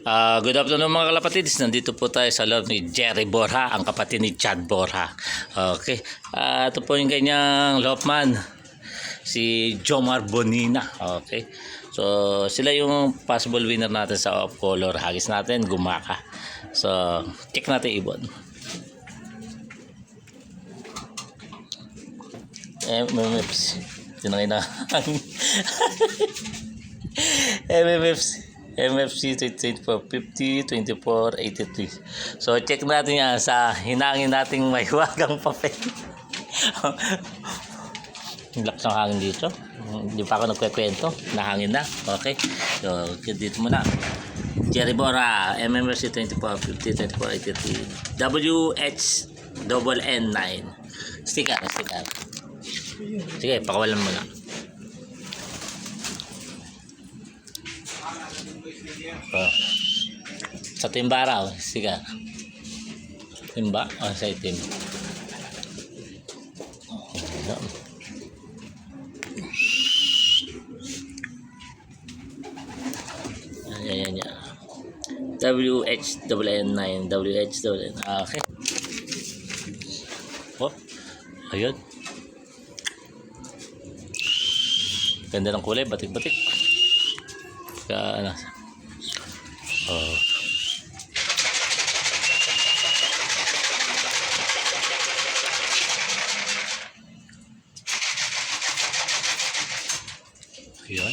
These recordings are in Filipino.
Good afternoon mga kalapatids. Nandito po tayo sa loob ni Jerry Borja, ang kapatid ni Chad Borja. Okay. Ito po yung kanyang loopman, si Jomar Bonina. Okay. So, sila yung possible winner natin sa off color. Hagis natin, gumaka. So, check natin ibon. MMFs. MFC 2450, 2483. So check natin yan sa hinangin nating may wagang papel. Lakas ng hangin dito. Hindi pa ako nagkwekwento. Nahangin na. Okay. So dito muna. Jerry Borja, MMFC 2450, 2483. WHNN9. Sticker. Sige, pakawalan mo na. Sa timba raw, sige. Timba? Sa itim. Yan. WHNN9. Okay. Oh, ayun. Ganda ng kulay, batik-batik. Ano? Oh. Ayan.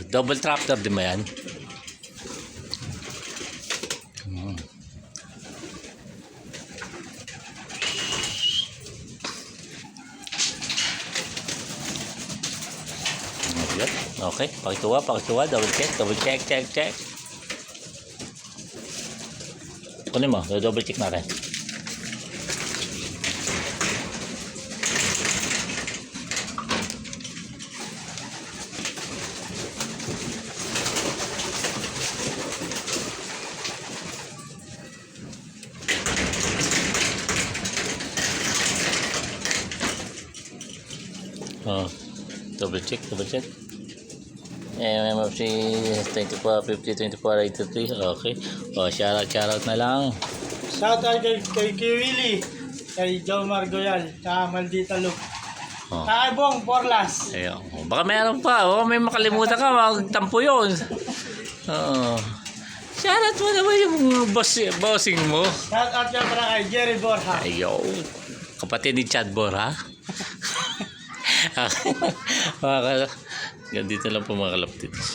Double traptor din ba yan? Okay, pakituwa, double check. Kunin mo, double check natin. Double check. MMFC 2450, 2483. Okay. Shoutout na lang. Shoutout kay Willie, kay Jomar Goyal, sa Maldita Look. Kay Bong Porlas. Ayun. Baka meron pa. May makalimutan ka. Magtampo yun. Shoutout mo naman yung bossing mo. Shoutout niya para kay Jerry Borja. Ayun. Kapatid ni Chad Borja. Ganito lang po mga kalapatids.